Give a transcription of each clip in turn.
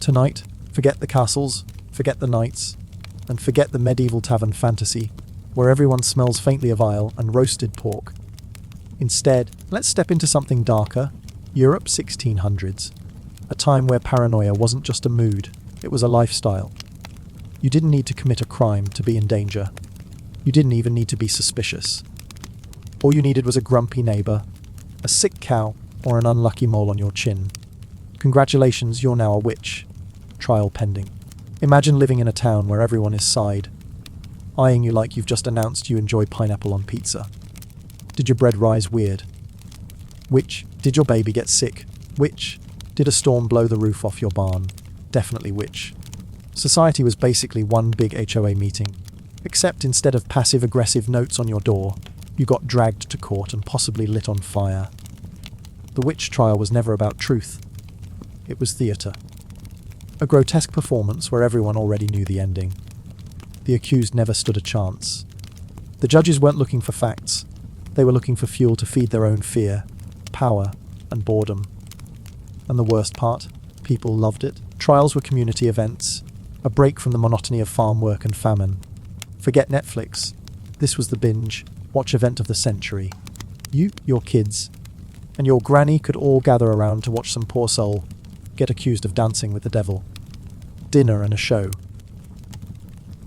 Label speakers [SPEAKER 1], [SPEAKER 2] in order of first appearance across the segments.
[SPEAKER 1] Tonight, forget the castles, forget the knights, and forget the medieval tavern fantasy, where everyone smells faintly of ale and roasted pork. Instead, let's step into something darker, Europe 1600s, a time where paranoia wasn't just a mood, it was a lifestyle. You didn't need to commit a crime to be in danger. You didn't even need to be suspicious. All you needed was a grumpy neighbour, a sick cow, or an unlucky mole on your chin. Congratulations, you're now a witch. Trial pending. Imagine living in a town where everyone is side, eyeing you like you've just announced you enjoy pineapple on pizza. Did your bread rise weird? Witch, did your baby get sick? Witch, did a storm blow the roof off your barn? Definitely witch. Society was basically one big HOA meeting, except instead of passive-aggressive notes on your door, you got dragged to court and possibly lit on fire. The witch trial was never about truth. It was theatre. A grotesque performance where everyone already knew the ending. The accused never stood a chance. The judges weren't looking for facts. They were looking for fuel to feed their own fear, power, and boredom. And the worst part? People loved it. Trials were community events, a break from the monotony of farm work and famine. Forget Netflix. This was the binge-watch event of the century. You, your kids, and your granny could all gather around to watch some poor soul get accused of dancing with the devil. Dinner and a show.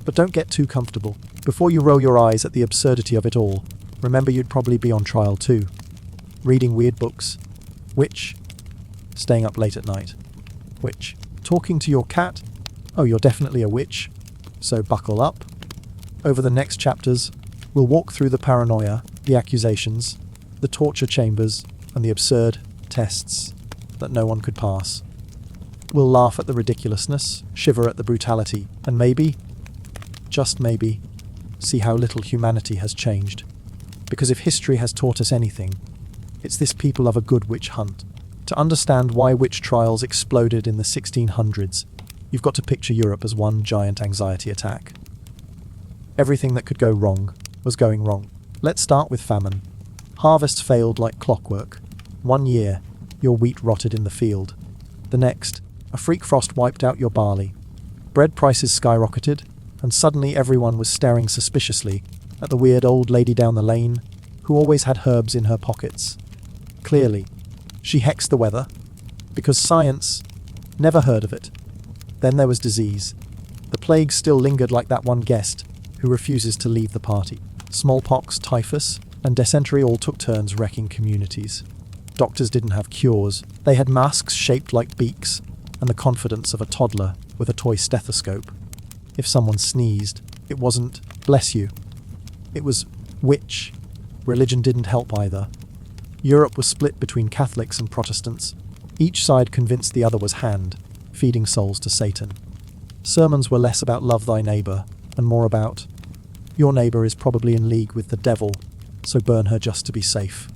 [SPEAKER 1] But don't get too comfortable. Before you roll your eyes at the absurdity of it all, remember you'd probably be on trial too. Reading weird books. Witch. Staying up late at night. Witch. Talking to your cat. Oh, you're definitely a witch. So buckle up. Over the next chapters, we'll walk through the paranoia, the accusations, the torture chambers, and the absurd tests that no one could pass. We'll laugh at the ridiculousness, shiver at the brutality, and maybe, just maybe, see how little humanity has changed. Because if history has taught us anything, it's this: people love a good witch hunt. To understand why witch trials exploded in the 1600s, you've got to picture Europe as one giant anxiety attack. Everything that could go wrong was going wrong. Let's start with famine. Harvests failed like clockwork. One year, your wheat rotted in the field. The next, a freak frost wiped out your barley. Bread prices skyrocketed, and suddenly everyone was staring suspiciously at the weird old lady down the lane who always had herbs in her pockets. Clearly, she hexed the weather, because science never heard of it. Then there was disease. The plague still lingered like that one guest who refuses to leave the party. Smallpox, typhus, and dysentery all took turns wrecking communities. Doctors didn't have cures. They had masks shaped like beaks and the confidence of a toddler with a toy stethoscope. If someone sneezed, it wasn't "bless you." It was "witch." Religion didn't help either. Europe was split between Catholics and Protestants. Each side convinced the other was hand, feeding souls to Satan. Sermons were less about love thy neighbour and more about your neighbour is probably in league with the devil, so burn her just to be safe.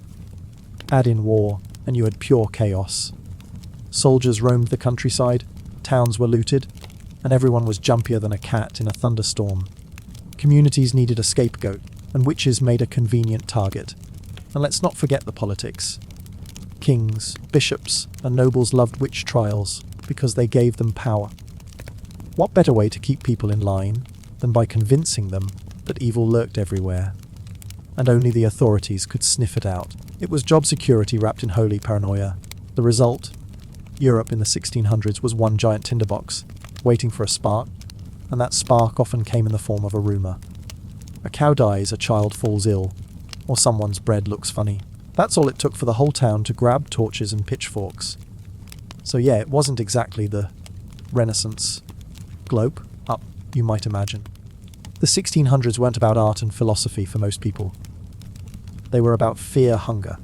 [SPEAKER 1] Add in war, and you had pure chaos. Soldiers roamed the countryside, towns were looted, and everyone was jumpier than a cat in a thunderstorm. Communities needed a scapegoat, and witches made a convenient target. And let's not forget the politics. Kings, bishops, and nobles loved witch trials because they gave them power. What better way to keep people in line than by convincing them that evil lurked everywhere, and only the authorities could sniff it out? It was job security wrapped in holy paranoia. The result? Europe in the 1600s was one giant tinderbox, waiting for a spark, and that spark often came in the form of a rumour. A cow dies, a child falls ill, or someone's bread looks funny. That's all it took for the whole town to grab torches and pitchforks. So yeah, it wasn't exactly the Renaissance globe up, you might imagine. The 1600s weren't about art and philosophy for most people. They were about fear, hunger,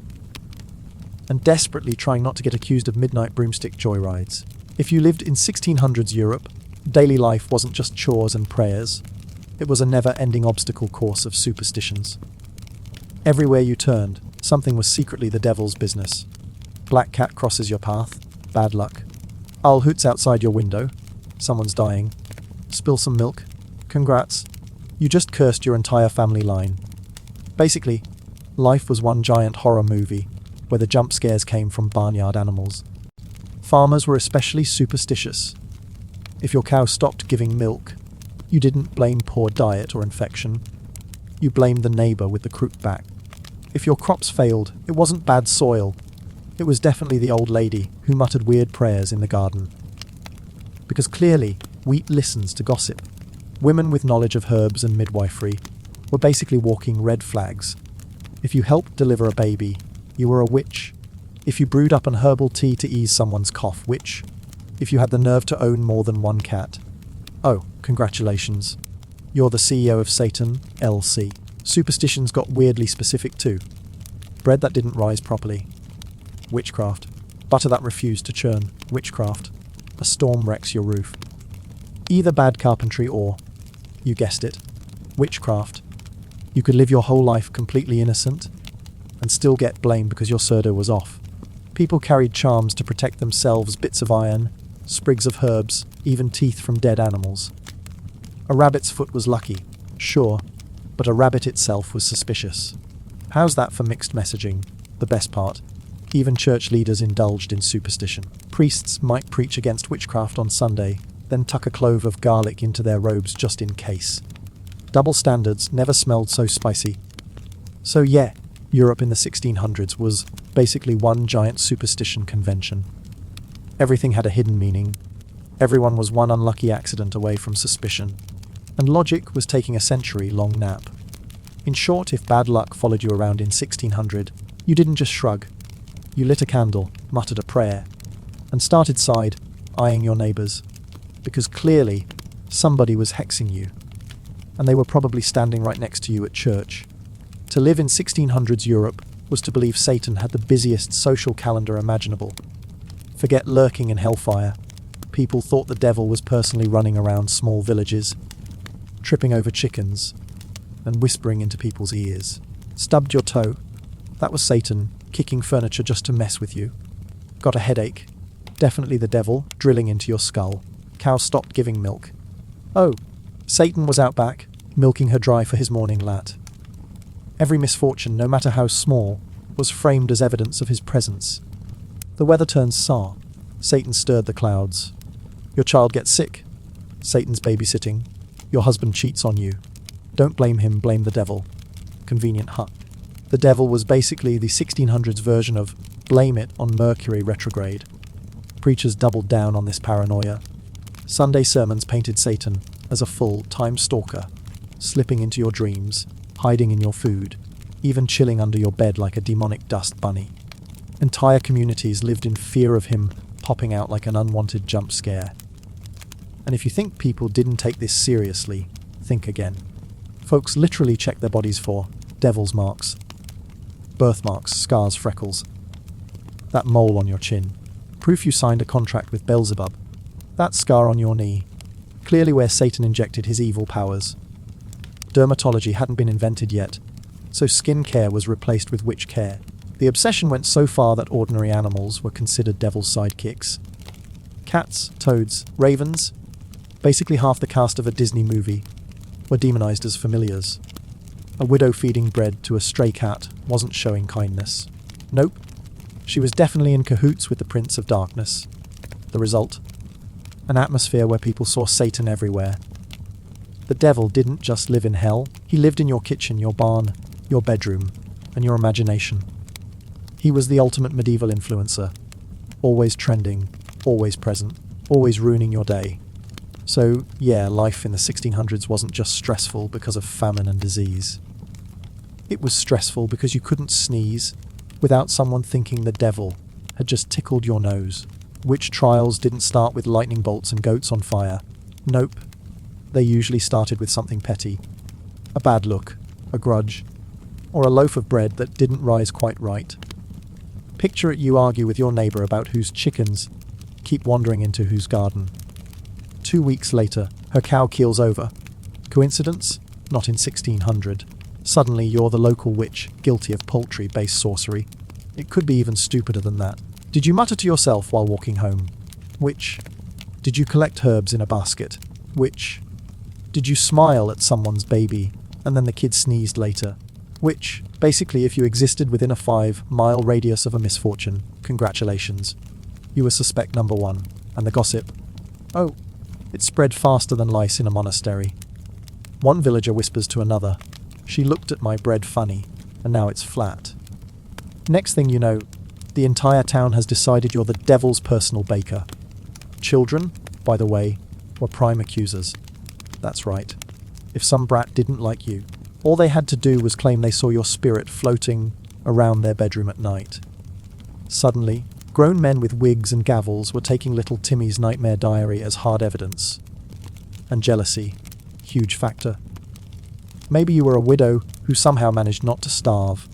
[SPEAKER 1] and desperately trying not to get accused of midnight broomstick joyrides. If you lived in 1600s Europe, daily life wasn't just chores and prayers. It was a never-ending obstacle course of superstitions. Everywhere you turned, something was secretly the devil's business. Black cat crosses your path, bad luck. Owl hoots outside your window, someone's dying. Spill some milk, congrats. You just cursed your entire family line. Basically, life was one giant horror movie, where the jump scares came from barnyard animals. Farmers were especially superstitious. If your cow stopped giving milk, you didn't blame poor diet or infection. You blamed the neighbour with the crooked back. If your crops failed, it wasn't bad soil. It was definitely the old lady who muttered weird prayers in the garden. Because clearly, wheat listens to gossip. Women with knowledge of herbs and midwifery were basically walking red flags. If you helped deliver a baby, you were a witch. If you brewed up an herbal tea to ease someone's cough, witch. If you had the nerve to own more than one cat. Oh, congratulations. You're the CEO of Satan, LC. Superstitions got weirdly specific too. Bread that didn't rise properly. Witchcraft. Butter that refused to churn. Witchcraft. A storm wrecks your roof. Either bad carpentry or, you guessed it, witchcraft. You could live your whole life completely innocent and still get blamed because your surdo was off. People carried charms to protect themselves, bits of iron, sprigs of herbs, even teeth from dead animals. A rabbit's foot was lucky, sure, but a rabbit itself was suspicious. How's that for mixed messaging? The best part. Even church leaders indulged in superstition. Priests might preach against witchcraft on Sunday, then tuck a clove of garlic into their robes just in case. Double standards never smelled so spicy. So yeah, Europe in the 1600s was basically one giant superstition convention. Everything had a hidden meaning. Everyone was one unlucky accident away from suspicion. And logic was taking a century-long nap. In short, if bad luck followed you around in 1600, you didn't just shrug. You lit a candle, muttered a prayer, and started side, eyeing your neighbours. Because clearly, somebody was hexing you. And they were probably standing right next to you at church. To live in 1600s Europe was to believe Satan had the busiest social calendar imaginable. Forget lurking in hellfire. People thought the devil was personally running around small villages, tripping over chickens, and whispering into people's ears. Stubbed your toe? That was Satan, kicking furniture just to mess with you. Got a headache? Definitely the devil, drilling into your skull. Cow stopped giving milk. Oh, Satan was out back, milking her dry for his morning lat. Every misfortune, no matter how small, was framed as evidence of his presence. The weather turns sour. Satan stirred the clouds. Your child gets sick. Satan's babysitting. Your husband cheats on you. Don't blame him, blame the devil. Convenient, huh? The devil was basically the 1600s version of blame it on Mercury retrograde. Preachers doubled down on this paranoia. Sunday sermons painted Satan as a full-time stalker, slipping into your dreams, hiding in your food, even chilling under your bed like a demonic dust bunny. Entire communities lived in fear of him popping out like an unwanted jump scare. And if you think people didn't take this seriously, think again. Folks literally checked their bodies for devil's marks, birthmarks, scars, freckles. That mole on your chin, proof you signed a contract with Beelzebub. That scar on your knee, clearly where Satan injected his evil powers. Dermatology hadn't been invented yet, so skin care was replaced with witch care. The obsession went so far that ordinary animals were considered devil's sidekicks. Cats, toads, ravens, basically half the cast of a Disney movie, were demonized as familiars. A widow feeding bread to a stray cat wasn't showing kindness. Nope, she was definitely in cahoots with the Prince of Darkness. The result? An atmosphere where people saw Satan everywhere. The devil didn't just live in hell, he lived in your kitchen, your barn, your bedroom, and your imagination. He was the ultimate medieval influencer, always trending, always present, always ruining your day. So, yeah, life in the 1600s wasn't just stressful because of famine and disease. It was stressful because you couldn't sneeze without someone thinking the devil had just tickled your nose. Witch trials didn't start with lightning bolts and goats on fire. Nope. They usually started with something petty. A bad look, a grudge, or a loaf of bread that didn't rise quite right. Picture it, you argue with your neighbour about whose chickens keep wandering into whose garden. 2 weeks later, her cow keels over. Coincidence? Not in 1600. Suddenly you're the local witch, guilty of poultry-based sorcery. It could be even stupider than that. Did you mutter to yourself while walking home? Witch. Did you collect herbs in a basket? Witch. Did you smile at someone's baby and then the kid sneezed later? Which, basically, if you existed within a 5-mile radius of a misfortune, congratulations. You were suspect number one. And the gossip? Oh, It spread faster than lice in a monastery. One villager whispers to another, "She looked at my bread funny, and now it's flat." Next thing you know, the entire town has decided you're the devil's personal baker. Children, by the way, were prime accusers. That's right. If some brat didn't like you, all they had to do was claim they saw your spirit floating around their bedroom at night. Suddenly, grown men with wigs and gavels were taking little Timmy's nightmare diary as hard evidence. And jealousy, huge factor. Maybe you were a widow who somehow managed not to starve.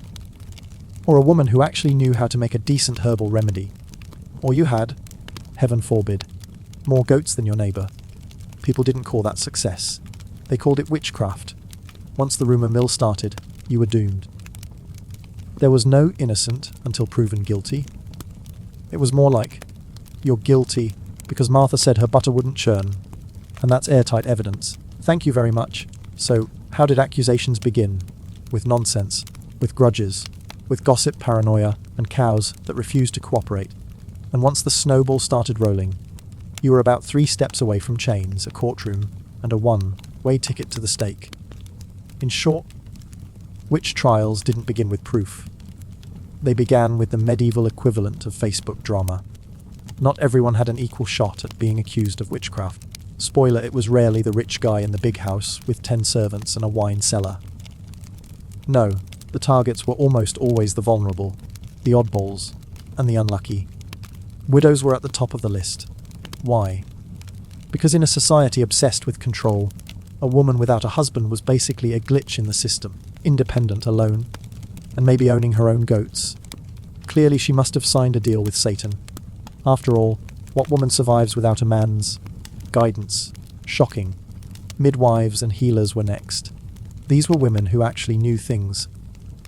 [SPEAKER 1] Or a woman who actually knew how to make a decent herbal remedy. Or you had, heaven forbid, more goats than your neighbour. People didn't call that success. They called it witchcraft. Once the rumour mill started, you were doomed. There was no innocent until proven guilty. It was more like, you're guilty because Martha said her butter wouldn't churn. And that's airtight evidence. Thank you very much. So, how did accusations begin? With nonsense, with grudges, with gossip, paranoia, and cows that refused to cooperate. And once the snowball started rolling, you were about 3 steps away from chains, a courtroom, and a one-way ticket to the stake. In short, witch trials didn't begin with proof. They began with the medieval equivalent of Facebook drama. Not everyone had an equal shot at being accused of witchcraft. Spoiler, it was rarely the rich guy in the big house with 10 servants and a wine cellar. No, the targets were almost always the vulnerable, the oddballs, and the unlucky. Widows were at the top of the list. Why? Because in a society obsessed with control, a woman without a husband was basically a glitch in the system, independent, alone, and maybe owning her own goats. Clearly she must have signed a deal with Satan. After all, what woman survives without a man's guidance? Shocking. Midwives and healers were next. These were women who actually knew things,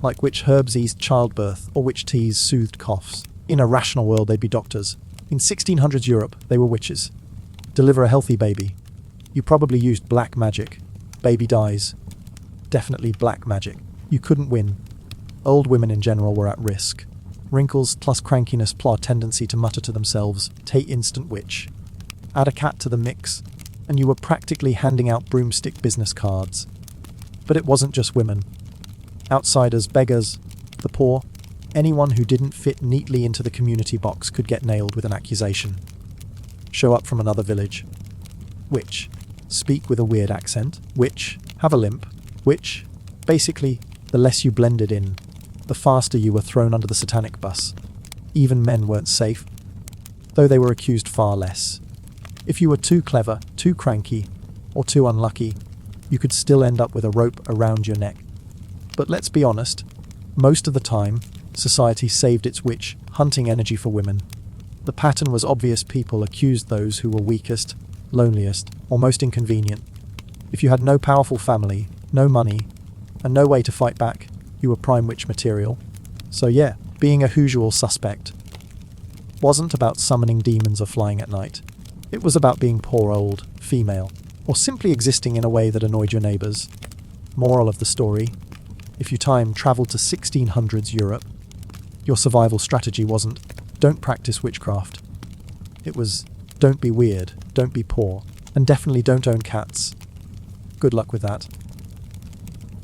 [SPEAKER 1] like which herbs eased childbirth or which teas soothed coughs. In a rational world, they'd be doctors. In 1600s Europe, they were witches. Deliver a healthy baby. You probably used black magic. Baby dies. Definitely black magic. You couldn't win. Old women in general were at risk. Wrinkles plus crankiness plus tendency to mutter to themselves, "Take instant witch." Add a cat to the mix, and you were practically handing out broomstick business cards. But it wasn't just women. Outsiders, beggars, the poor, anyone who didn't fit neatly into the community box could get nailed with an accusation. Show up from another village. Witch. Speak with a weird accent. Witch. Have a limp. Witch. Basically, the less you blended in, the faster you were thrown under the satanic bus. Even men weren't safe, though they were accused far less. If you were too clever, too cranky, or too unlucky, you could still end up with a rope around your neck. But let's be honest, most of the time, society saved its witch hunting energy for women. The pattern was obvious: people accused those who were weakest, loneliest, or most inconvenient. If you had no powerful family, no money, and no way to fight back, you were prime witch material. So yeah, being a usual suspect wasn't about summoning demons or flying at night. It was about being poor, old, female, or simply existing in a way that annoyed your neighbours. Moral of the story: if you time travelled to 1600s Europe, your survival strategy wasn't, don't practice witchcraft. It was, don't be weird, don't be poor, and definitely don't own cats. Good luck with that.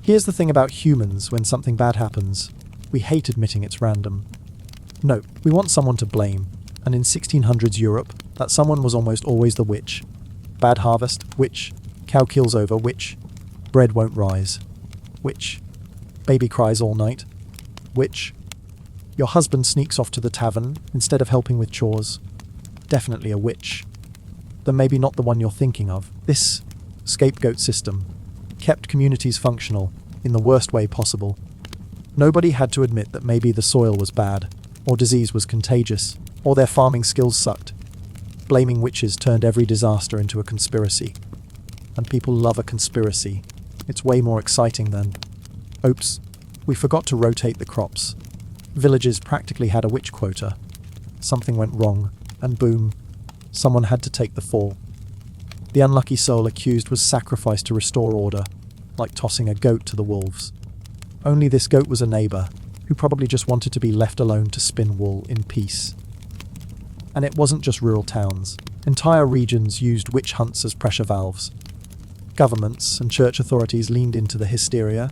[SPEAKER 1] Here's the thing about humans: when something bad happens, we hate admitting it's random. No, we want someone to blame, and in 1600s Europe, that someone was almost always the witch. Bad harvest, witch. Cow kills over, witch. Bread won't rise, witch. Baby cries all night, witch. Your husband sneaks off to the tavern instead of helping with chores. Definitely a witch. Though maybe not the one you're thinking of. This scapegoat system kept communities functional in the worst way possible. Nobody had to admit that maybe the soil was bad, or disease was contagious, or their farming skills sucked. Blaming witches turned every disaster into a conspiracy. And people love a conspiracy. It's way more exciting than, oops, we forgot to rotate the crops. Villages practically had a witch quota. Something went wrong, and boom, someone had to take the fall. The unlucky soul accused was sacrificed to restore order, like tossing a goat to the wolves. Only this goat was a neighbour, who probably just wanted to be left alone to spin wool in peace. And it wasn't just rural towns. Entire regions used witch hunts as pressure valves. Governments and church authorities leaned into the hysteria.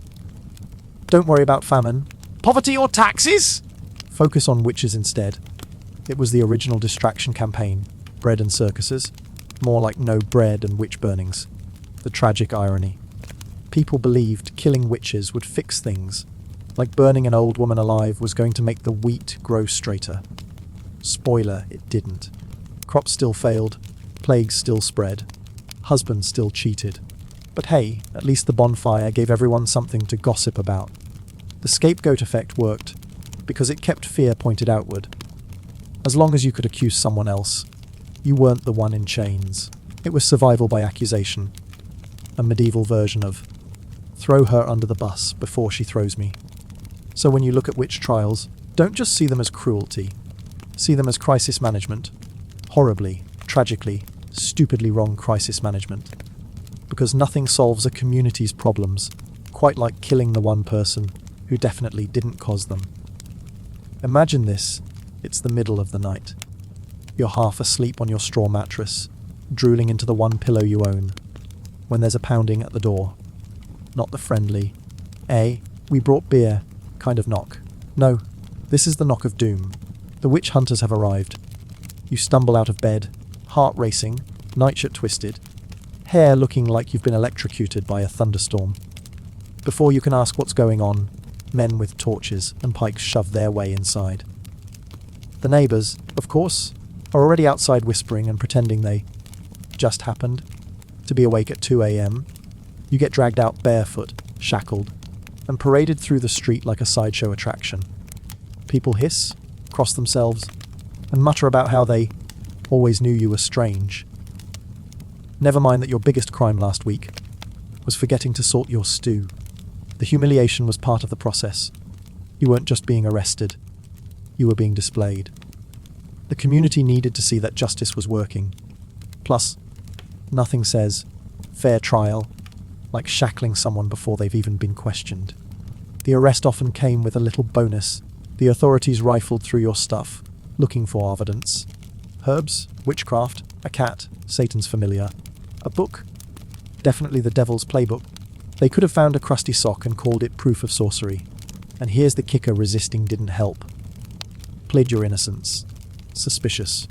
[SPEAKER 1] Don't worry about famine. Poverty or taxes? Focus on witches instead. It was the original distraction campaign. Bread and circuses. More like no bread and witch burnings. The tragic irony. People believed killing witches would fix things, like burning an old woman alive was going to make the wheat grow straighter. Spoiler, it didn't. Crops still failed, plagues still spread, husbands still cheated. But hey, at least the bonfire gave everyone something to gossip about. The scapegoat effect worked, because it kept fear pointed outward. As long as you could accuse someone else, you weren't the one in chains. It was survival by accusation. A medieval version of throw her under the bus before she throws me. So when you look at witch trials, don't just see them as cruelty. See them as crisis management. Horribly, tragically, stupidly wrong crisis management. Because nothing solves a community's problems quite like killing the one person who definitely didn't cause them. Imagine this. It's the middle of the night. You're half asleep on your straw mattress, drooling into the one pillow you own, when there's a pounding at the door. Not the friendly, "Hey, we brought beer," kind of knock. No, this is the knock of doom. The witch hunters have arrived. You stumble out of bed, heart racing, nightshirt twisted, hair looking like you've been electrocuted by a thunderstorm. Before you can ask what's going on, men with torches and pikes shove their way inside. The neighbours, of course, are already outside whispering and pretending they just happened to be awake at 2 a.m. You get dragged out barefoot, shackled, and paraded through the street like a sideshow attraction. People hiss, cross themselves, and mutter about how they always knew you were strange. Never mind that your biggest crime last week was forgetting to salt your stew. The humiliation was part of the process. You weren't just being arrested, you were being displayed. The community needed to see that justice was working. Plus, nothing says fair trial like shackling someone before they've even been questioned. The arrest often came with a little bonus. The authorities rifled through your stuff, looking for evidence. Herbs, witchcraft, a cat, Satan's familiar, a book, definitely the devil's playbook. They could have found a crusty sock and called it proof of sorcery. And here's the kicker: resisting didn't help. Plead your innocence. Suspicious.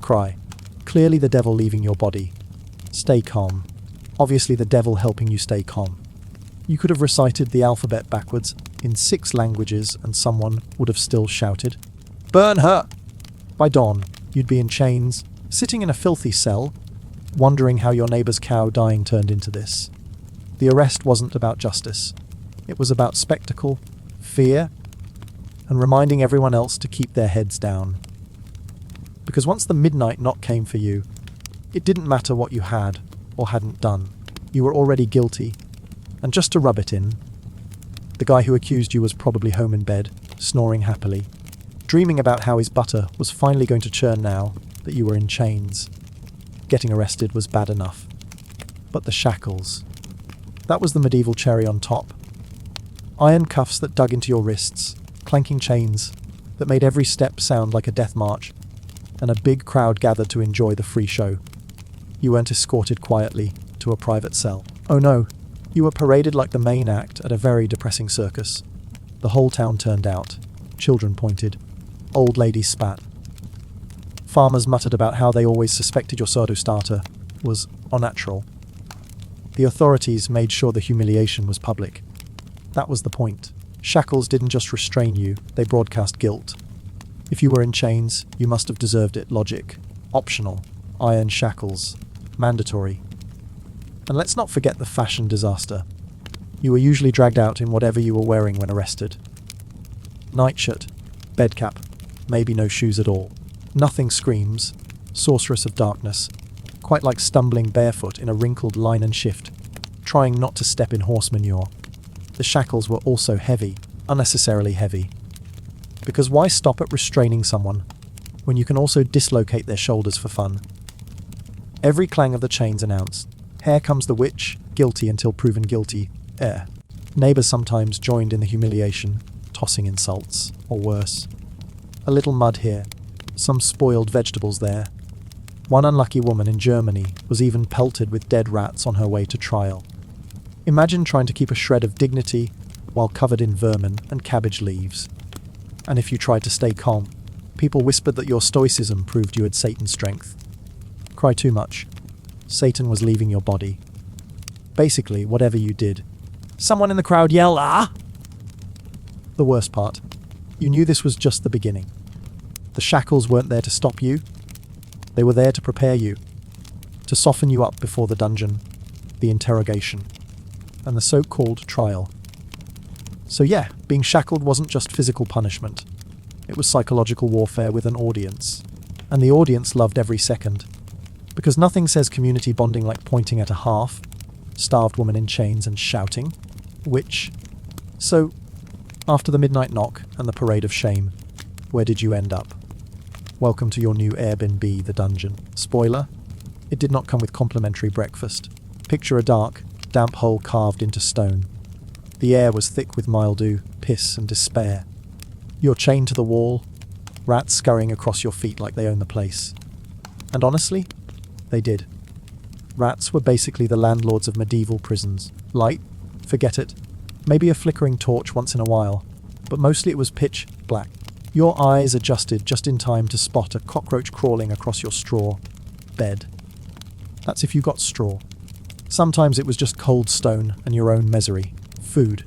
[SPEAKER 1] Cry. Clearly the devil leaving your body. Stay calm. Obviously the devil helping you stay calm. You could have recited the alphabet backwards in 6 languages and someone would have still shouted, "Burn her!" By dawn, you'd be in chains, sitting in a filthy cell, wondering how your neighbour's cow dying turned into this. The arrest wasn't about justice. It was about spectacle, fear, and reminding everyone else to keep their heads down. Because once the midnight knock came for you, it didn't matter what you had or hadn't done. You were already guilty. And just to rub it in, the guy who accused you was probably home in bed, snoring happily, dreaming about how his butter was finally going to churn now that you were in chains. Getting arrested was bad enough. But the shackles, that was the medieval cherry on top. Iron cuffs that dug into your wrists, clanking chains that made every step sound like a death march, and a big crowd gathered to enjoy the free show. You weren't escorted quietly to a private cell. Oh no, you were paraded like the main act at a very depressing circus. The whole town turned out. Children pointed. Old ladies spat. Farmers muttered about how they always suspected your sourdough starter was unnatural. The authorities made sure the humiliation was public. That was the point. Shackles didn't just restrain you, they broadcast guilt. If you were in chains, you must have deserved it. Logic. Optional. Iron shackles. Mandatory. And let's not forget the fashion disaster. You were usually dragged out in whatever you were wearing when arrested. Nightshirt, bed cap, maybe no shoes at all. Nothing screams, sorceress of darkness, quite like stumbling barefoot in a wrinkled linen shift, trying not to step in horse manure. The shackles were also heavy, unnecessarily heavy. Because why stop at restraining someone when you can also dislocate their shoulders for fun? Every clang of the chains announced, "Here comes the witch, guilty until proven guilty." Neighbours sometimes joined in the humiliation, tossing insults, or worse. A little mud here, some spoiled vegetables there. One unlucky woman in Germany was even pelted with dead rats on her way to trial. Imagine trying to keep a shred of dignity while covered in vermin and cabbage leaves. And if you tried to stay calm, people whispered that your stoicism proved you had Satan's strength. Cry too much. Satan was leaving your body. Basically, whatever you did. Someone in the crowd yelled, "Ah!" The worst part. You knew this was just the beginning. The shackles weren't there to stop you. They were there to prepare you. To soften you up before the dungeon, the interrogation, and the so-called trial. So yeah, being shackled wasn't just physical punishment. It was psychological warfare with an audience. And the audience loved every second. Because nothing says community bonding like pointing at a half-starved woman in chains and shouting, "Witch." So, after the midnight knock and the parade of shame, where did you end up? Welcome to your new Airbnb, the dungeon. Spoiler, it did not come with complimentary breakfast. Picture a dark, damp hole carved into stone. The air was thick with mildew, piss and despair. You're chained to the wall, rats scurrying across your feet like they own the place. And honestly, they did. Rats were basically the landlords of medieval prisons. Light? Forget it. Maybe a flickering torch once in a while, but mostly it was pitch black. Your eyes adjusted just in time to spot a cockroach crawling across your straw bed. That's if you got straw. Sometimes it was just cold stone and your own misery. Food.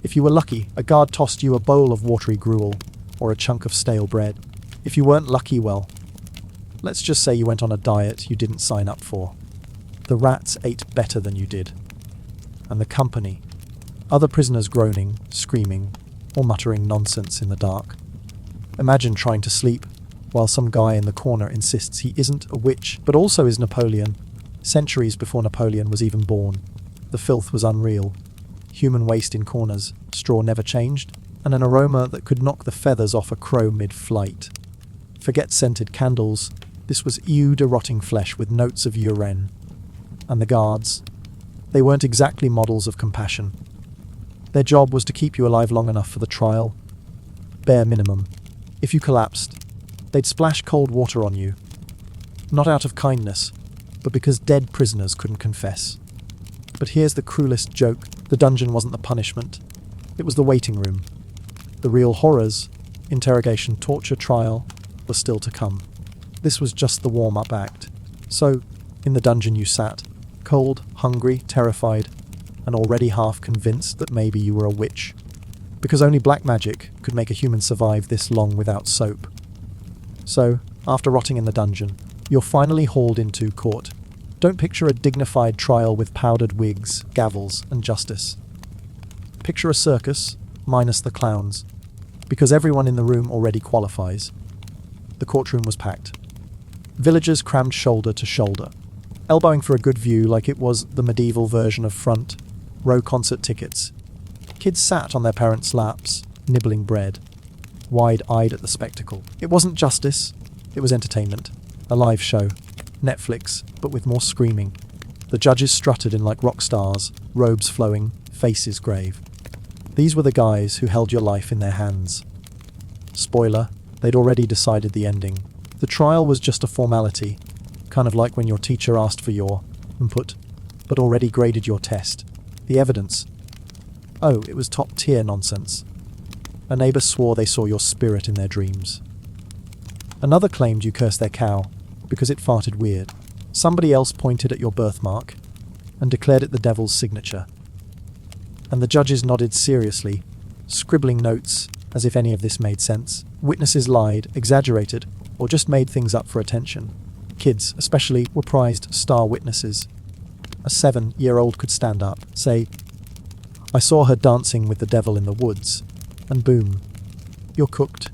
[SPEAKER 1] If you were lucky, a guard tossed you a bowl of watery gruel or a chunk of stale bread. If you weren't lucky, well, let's just say you went on a diet you didn't sign up for. The rats ate better than you did. And the company. Other prisoners groaning, screaming, or muttering nonsense in the dark. Imagine trying to sleep while some guy in the corner insists he isn't a witch, but also is Napoleon. Centuries before Napoleon was even born. The filth was unreal. Human waste in corners, straw never changed, and an aroma that could knock the feathers off a crow mid-flight. Forget scented candles, this was eau de rotting flesh with notes of urine. And the guards, they weren't exactly models of compassion. Their job was to keep you alive long enough for the trial. Bare minimum. If you collapsed, they'd splash cold water on you. Not out of kindness, but because dead prisoners couldn't confess. But here's the cruelest joke. The dungeon wasn't the punishment. It was the waiting room. The real horrors, interrogation, torture, trial, were still to come. This was just the warm-up act. So, in the dungeon you sat, cold, hungry, terrified, and already half convinced that maybe you were a witch. Because only black magic could make a human survive this long without soap. So, after rotting in the dungeon, you're finally hauled into court. Don't picture a dignified trial with powdered wigs, gavels, and justice. Picture a circus, minus the clowns, because everyone in the room already qualifies. The courtroom was packed. Villagers crammed shoulder to shoulder, elbowing for a good view like it was the medieval version of front row concert tickets. Kids sat on their parents' laps, nibbling bread, wide-eyed at the spectacle. It wasn't justice, it was entertainment. A live show. Netflix, but with more screaming. The judges strutted in like rock stars, robes flowing, faces grave. These were the guys who held your life in their hands. Spoiler, they'd already decided the ending. The trial was just a formality, kind of like when your teacher asked for your input, but already graded your test. The evidence. Oh, it was top-tier nonsense. A neighbour swore they saw your spirit in their dreams. Another claimed you cursed their cow because it farted weird. Somebody else pointed at your birthmark and declared it the devil's signature. And the judges nodded seriously, scribbling notes as if any of this made sense. Witnesses lied, exaggerated, or just made things up for attention. Kids, especially, were prized star witnesses. A 7-year-old could stand up, say, "I saw her dancing with the devil in the woods," and boom, you're cooked.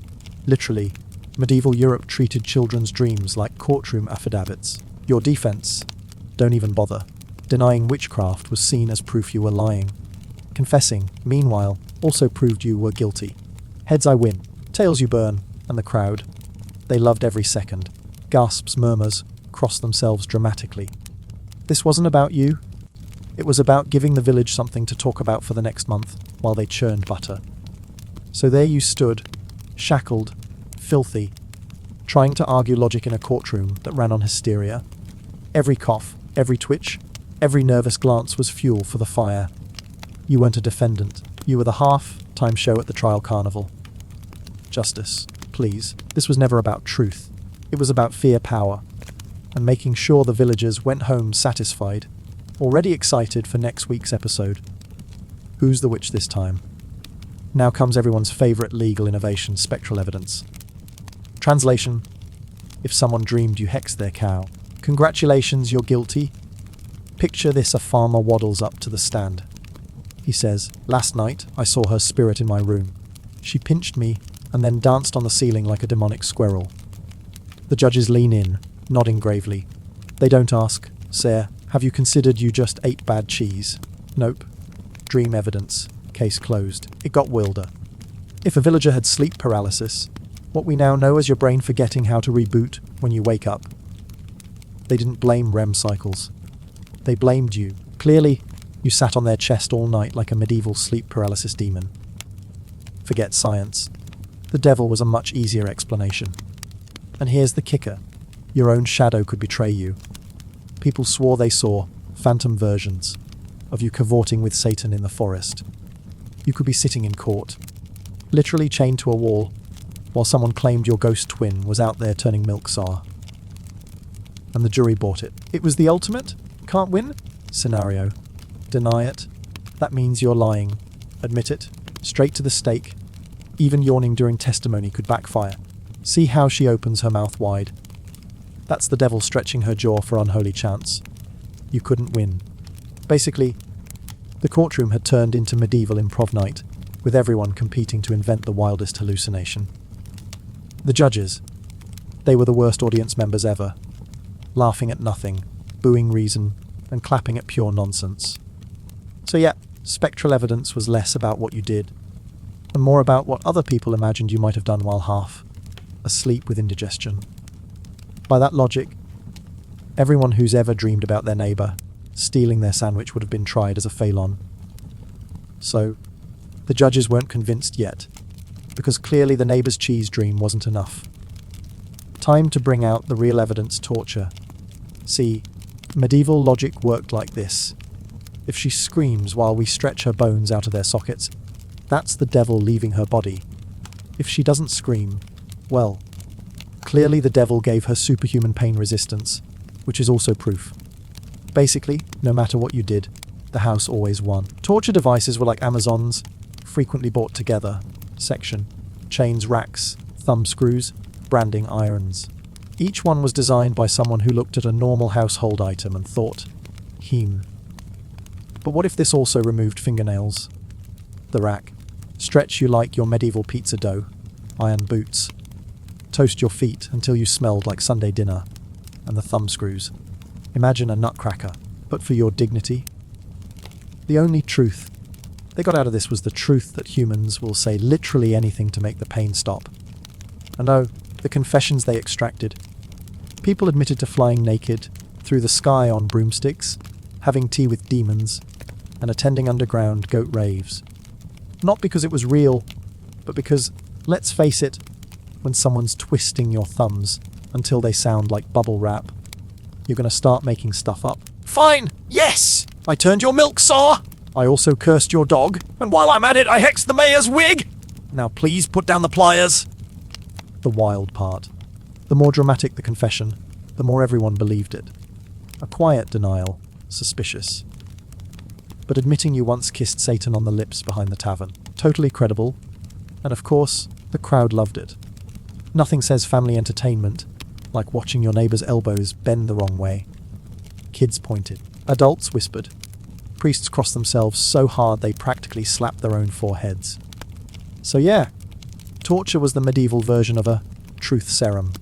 [SPEAKER 1] Literally. Medieval Europe treated children's dreams like courtroom affidavits. Your defense, don't even bother. Denying witchcraft was seen as proof you were lying. Confessing, meanwhile, also proved you were guilty. Heads I win, tails you burn, and the crowd. They loved every second. Gasps, murmurs, crossed themselves dramatically. This wasn't about you. It was about giving the village something to talk about for the next month, while they churned butter. So there you stood, shackled, filthy, trying to argue logic in a courtroom that ran on hysteria. Every cough, every twitch, every nervous glance was fuel for the fire. You weren't a defendant. You were the half-time show at the trial carnival. Justice, please. This was never about truth. It was about fear power, and making sure the villagers went home satisfied, already excited for next week's episode. Who's the witch this time? Now comes everyone's favourite legal innovation, spectral evidence. Translation: if someone dreamed you hexed their cow, congratulations, you're guilty. Picture this: a farmer waddles up to the stand. He says, "Last night I saw her spirit in my room. She pinched me and then danced on the ceiling like a demonic squirrel." The judges lean in, nodding gravely. They don't ask, "Sir, have you considered you just ate bad cheese?" Nope. Dream evidence. Case closed. It got wilder. If a villager had sleep paralysis, what we now know as your brain forgetting how to reboot when you wake up, they didn't blame REM cycles. They blamed you. Clearly, you sat on their chest all night like a medieval sleep paralysis demon. Forget science. The devil was a much easier explanation. And here's the kicker. Your own shadow could betray you. People swore they saw phantom versions of you cavorting with Satan in the forest. You could be sitting in court, literally chained to a wall, while someone claimed your ghost twin was out there turning milk sour. And the jury bought it. It was the ultimate can't win scenario. Deny it. That means you're lying. Admit it. Straight to the stake. Even yawning during testimony could backfire. See how she opens her mouth wide. That's the devil stretching her jaw for unholy chance. You couldn't win. Basically, the courtroom had turned into medieval improv night, with everyone competing to invent the wildest hallucination. The judges, they were the worst audience members ever, laughing at nothing, booing reason, and clapping at pure nonsense. So yeah, spectral evidence was less about what you did, and more about what other people imagined you might have done while half asleep with indigestion. By that logic, everyone who's ever dreamed about their neighbour stealing their sandwich would have been tried as a Phelan. So, the judges weren't convinced yet, because clearly the neighbour's cheese dream wasn't enough. Time to bring out the real evidence: torture. See, medieval logic worked like this. If she screams while we stretch her bones out of their sockets, that's the devil leaving her body. If she doesn't scream, well, clearly the devil gave her superhuman pain resistance, which is also proof. Basically, no matter what you did, the house always won. Torture devices were like Amazons, frequently bought together. Section: chains, racks, thumb screws, branding irons. Each one was designed by someone who looked at a normal household item and thought, But what if this also removed fingernails? The rack: stretch you like your medieval pizza dough. Iron boots: toast your feet until you smelled like Sunday dinner. And the thumb screws: imagine a nutcracker, but for your dignity. The only truth they got out of this was the truth that humans will say literally anything to make the pain stop. And oh, the confessions they extracted. People admitted to flying naked through the sky on broomsticks, having tea with demons, and attending underground goat raves. Not because it was real, but because, let's face it, when someone's twisting your thumbs until they sound like bubble wrap, you're going to start making stuff up. Fine! Yes! I turned your milk sour! I also cursed your dog, and while I'm at it, I hexed the mayor's wig! Now please put down the pliers. The wild part. The more dramatic the confession, the more everyone believed it. A quiet denial, suspicious. But admitting you once kissed Satan on the lips behind the tavern, totally credible. And of course, the crowd loved it. Nothing says family entertainment like watching your neighbour's elbows bend the wrong way. Kids pointed. Adults whispered. Priests crossed themselves so hard they practically slapped their own foreheads. So yeah, torture was the medieval version of a truth serum.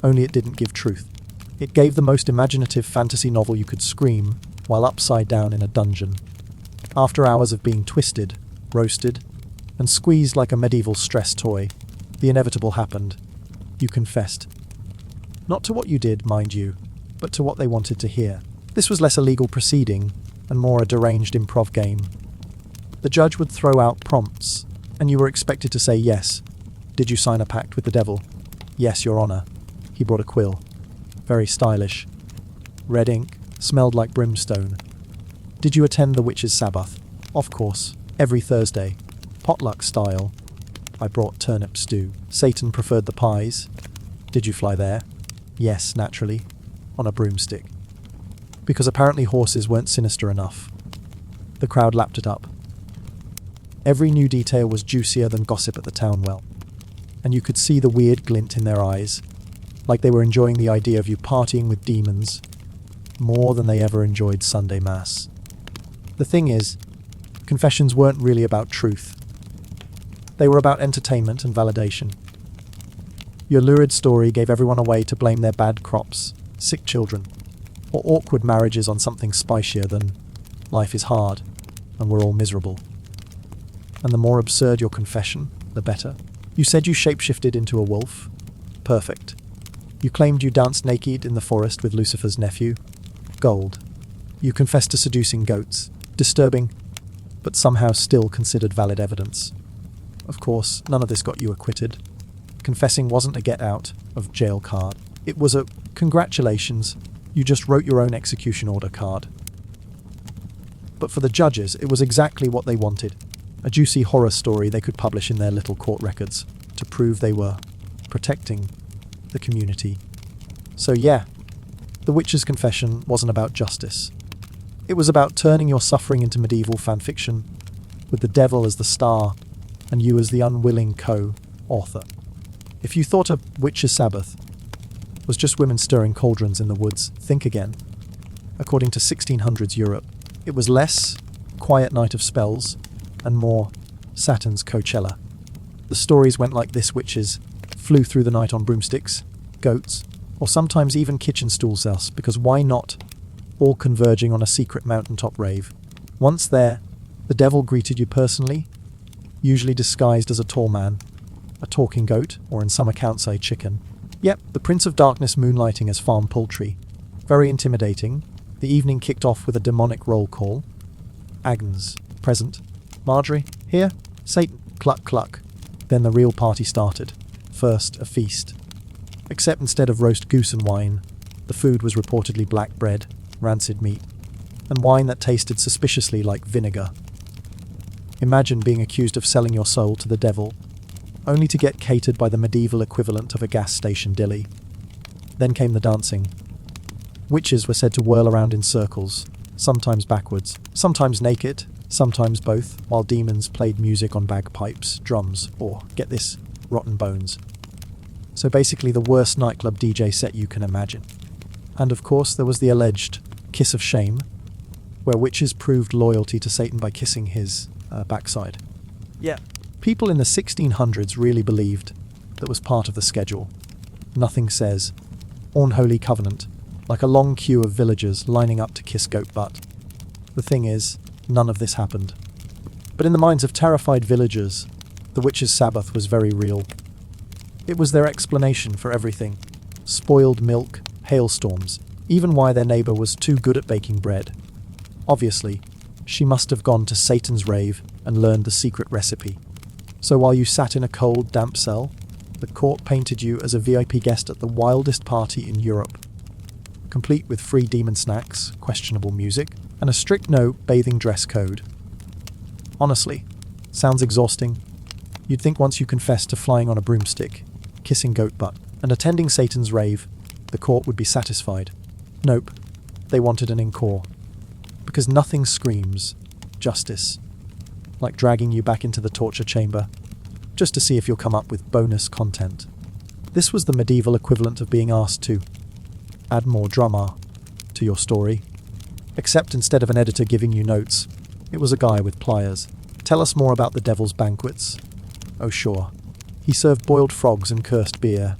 [SPEAKER 1] Only it didn't give truth. It gave the most imaginative fantasy novel you could scream while upside down in a dungeon. After hours of being twisted, roasted, and squeezed like a medieval stress toy, the inevitable happened. You confessed. Not to what you did, mind you, but to what they wanted to hear. This was less a legal proceeding and more a deranged improv game. The judge would throw out prompts, and you were expected to say yes. Did you sign a pact with the devil? Yes, Your Honour. He brought a quill. Very stylish. Red ink, smelled like brimstone. Did you attend the witch's Sabbath? Of course, every Thursday. Potluck style. I brought turnip stew. Satan preferred the pies. Did you fly there? Yes, naturally. On a broomstick. Because apparently horses weren't sinister enough. The crowd lapped it up. Every new detail was juicier than gossip at the town well. And you could see the weird glint in their eyes, like they were enjoying the idea of you partying with demons more than they ever enjoyed Sunday Mass. The thing is, confessions weren't really about truth. They were about entertainment and validation. Your lurid story gave everyone a way to blame their bad crops, sick children, or awkward marriages on something spicier than life is hard and we're all miserable. And the more absurd your confession, the better. You said you shapeshifted into a wolf. Perfect. You claimed you danced naked in the forest with Lucifer's nephew. Gold. You confessed to seducing goats. Disturbing, but somehow still considered valid evidence. Of course, none of this got you acquitted. Confessing wasn't a get out of jail card. It was a congratulations, you just wrote your own execution order card. But for the judges, it was exactly what they wanted. A juicy horror story they could publish in their little court records to prove they were protecting the community. So yeah, the witch's confession wasn't about justice. It was about turning your suffering into medieval fanfiction, with the devil as the star and you as the unwilling co-author. If you thought a witch's Sabbath was just women stirring cauldrons in the woods, think again. According to 1600s Europe, it was less quiet night of spells and more Saturn's Coachella. The stories went like this: witches flew through the night on broomsticks, goats, or sometimes even kitchen stools thus, because why not? All converging on a secret mountaintop rave. Once there, the devil greeted you personally, usually disguised as a tall man, a talking goat, or in some accounts a chicken. Yep, the Prince of Darkness moonlighting as farm poultry. Very intimidating. The evening kicked off with a demonic roll call. Agnes, present. Marjorie, here. Satan, cluck cluck. Then the real party started. First, a feast. Except instead of roast goose and wine, the food was reportedly black bread, rancid meat, and wine that tasted suspiciously like vinegar. Imagine being accused of selling your soul to the devil, only to get catered by the medieval equivalent of a gas station dilly. Then came the dancing. Witches were said to whirl around in circles, sometimes backwards, sometimes naked, sometimes both, while demons played music on bagpipes, drums, or, get this, rotten bones. So basically the worst nightclub DJ set you can imagine. And of course there was the alleged kiss of shame, where witches proved loyalty to Satan by kissing his backside. Yeah. People in the 1600s really believed that was part of the schedule. Nothing says unholy covenant, like a long queue of villagers lining up to kiss goat butt. The thing is, none of this happened. But in the minds of terrified villagers, the witch's Sabbath was very real. It was their explanation for everything. Spoiled milk, hailstorms, even why their neighbour was too good at baking bread. Obviously, she must have gone to Satan's rave and learned the secret recipe. So while you sat in a cold, damp cell, the court painted you as a VIP guest at the wildest party in Europe, complete with free demon snacks, questionable music, and a strict no bathing dress code. Honestly, sounds exhausting. You'd think once you confessed to flying on a broomstick, kissing goat butt, and attending Satan's rave, the court would be satisfied. Nope, they wanted an encore. Because nothing screams justice like dragging you back into the torture chamber, just to see if you'll come up with bonus content. This was the medieval equivalent of being asked to add more drama to your story. Except instead of an editor giving you notes, it was a guy with pliers. Tell us more about the devil's banquets. Oh sure. He served boiled frogs and cursed beer.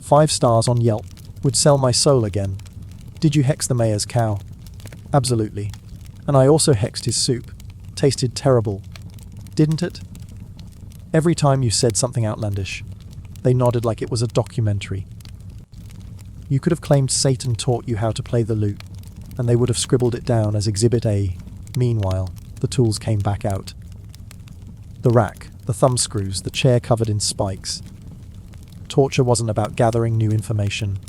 [SPEAKER 1] 5 stars on Yelp. Would sell my soul again. Did you hex the mayor's cow? Absolutely. And I also hexed his soup. Tasted terrible. Didn't it? Every time you said something outlandish, they nodded like it was a documentary. You could have claimed Satan taught you how to play the lute, and they would have scribbled it down as Exhibit A. Meanwhile, the tools came back out. The rack, the thumbscrews, the chair covered in spikes. Torture wasn't about gathering new information.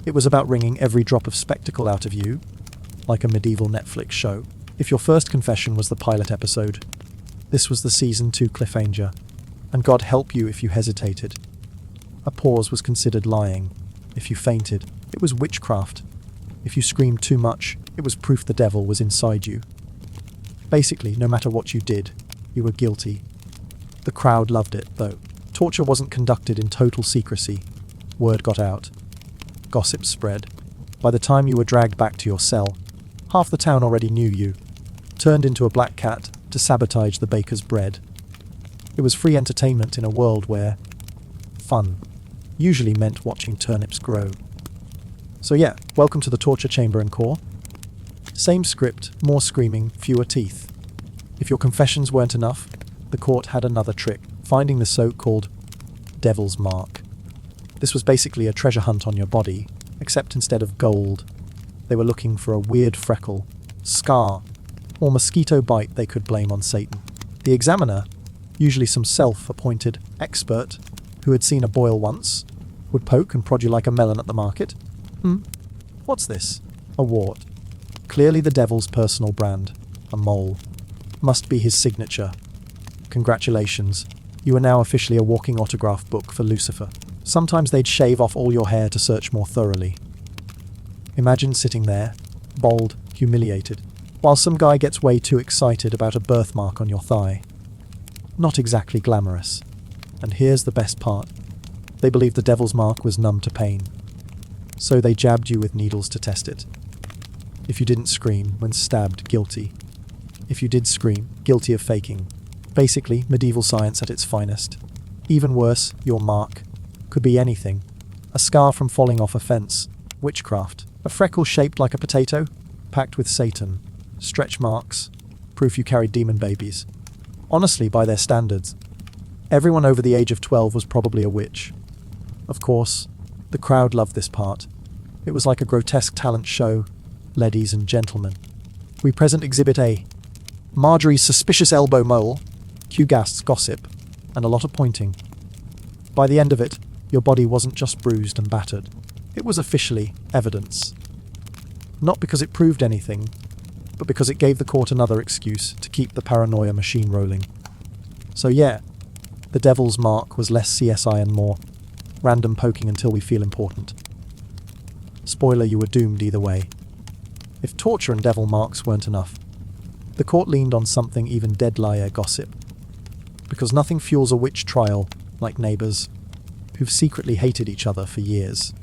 [SPEAKER 1] It was about wringing every drop of spectacle out of you, like a medieval Netflix show. If your first confession was the pilot episode, this was the season 2 cliffhanger, and God help you if you hesitated. A pause was considered lying. If you fainted, it was witchcraft. If you screamed too much, it was proof the devil was inside you. Basically, no matter what you did, you were guilty. The crowd loved it, though. Torture wasn't conducted in total secrecy. Word got out. Gossip spread. By the time you were dragged back to your cell, half the town already knew you, turned into a black cat to sabotage the baker's bread. It was free entertainment in a world where fun usually meant watching turnips grow. So yeah, welcome to the torture chamber and core. Same script, more screaming, fewer teeth. If your confessions weren't enough, the court had another trick, finding the so-called devil's mark. This was basically a treasure hunt on your body, except instead of gold, they were looking for a weird freckle, scar, or mosquito bite they could blame on Satan. The examiner, usually some self-appointed expert who had seen a boil once, would poke and prod you like a melon at the market. What's this? A wart. Clearly the devil's personal brand. A mole. Must be his signature. Congratulations. You are now officially a walking autograph book for Lucifer. Sometimes they'd shave off all your hair to search more thoroughly. Imagine sitting there, bald, humiliated, while some guy gets way too excited about a birthmark on your thigh. Not exactly glamorous. And here's the best part. They believed the devil's mark was numb to pain. So they jabbed you with needles to test it. If you didn't scream when stabbed, guilty. If you did scream, guilty of faking. Basically, medieval science at its finest. Even worse, your mark could be anything. A scar from falling off a fence, witchcraft. A freckle shaped like a potato, packed with Satan. Stretch marks, proof you carried demon babies. Honestly, by their standards, everyone over the age of 12 was probably a witch. Of course, the crowd loved this part. It was like a grotesque talent show, ladies and gentlemen. We present Exhibit A. Marjorie's suspicious elbow mole, Q Gast's gossip, and a lot of pointing. By the end of it, your body wasn't just bruised and battered. It was officially evidence. Not because it proved anything, but because it gave the court another excuse to keep the paranoia machine rolling. So yeah, the devil's mark was less CSI and more random poking until we feel important. Spoiler, you were doomed either way. If torture and devil marks weren't enough, the court leaned on something even deadlier: gossip. Because nothing fuels a witch trial like neighbours who've secretly hated each other for years,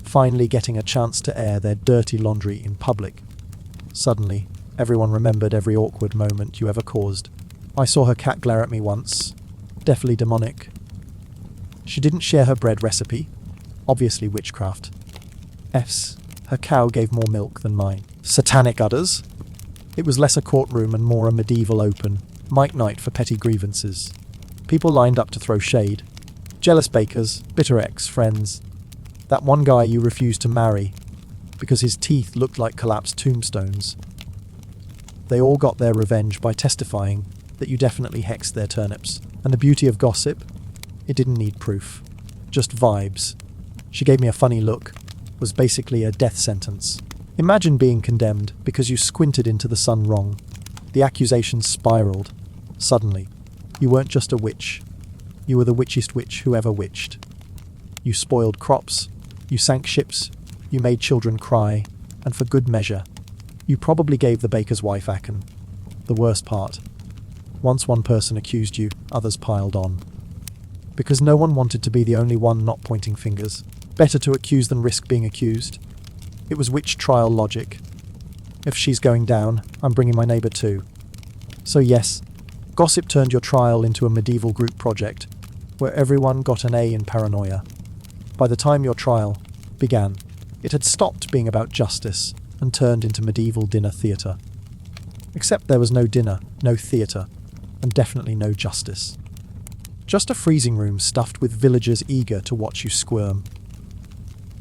[SPEAKER 1] finally getting a chance to air their dirty laundry in public. Suddenly, everyone remembered every awkward moment you ever caused. I saw her cat glare at me once. Definitely demonic. She didn't share her bread recipe. Obviously witchcraft. F's. Her cow gave more milk than mine. Satanic udders. It was less a courtroom and more a medieval open mic night for petty grievances. People lined up to throw shade. Jealous bakers, bitter ex-friends. That one guy you refused to marry because his teeth looked like collapsed tombstones. They all got their revenge by testifying that you definitely hexed their turnips. And the beauty of gossip? It didn't need proof. Just vibes. She gave me a funny look. Was basically a death sentence. Imagine being condemned because you squinted into the sun wrong. The accusations spiraled. Suddenly, you weren't just a witch. You were the witchiest witch who ever witched. You spoiled crops. You sank ships. You made children cry. And for good measure, you probably gave the baker's wife Achan. The worst part. Once one person accused you, others piled on. Because no one wanted to be the only one not pointing fingers. Better to accuse than risk being accused. It was witch trial logic. If she's going down, I'm bringing my neighbour too. So yes, gossip turned your trial into a medieval group project, where everyone got an A in paranoia. By the time your trial began, it had stopped being about justice and turned into medieval dinner theatre. Except there was no dinner, no theatre, and definitely no justice. Just a freezing room stuffed with villagers eager to watch you squirm.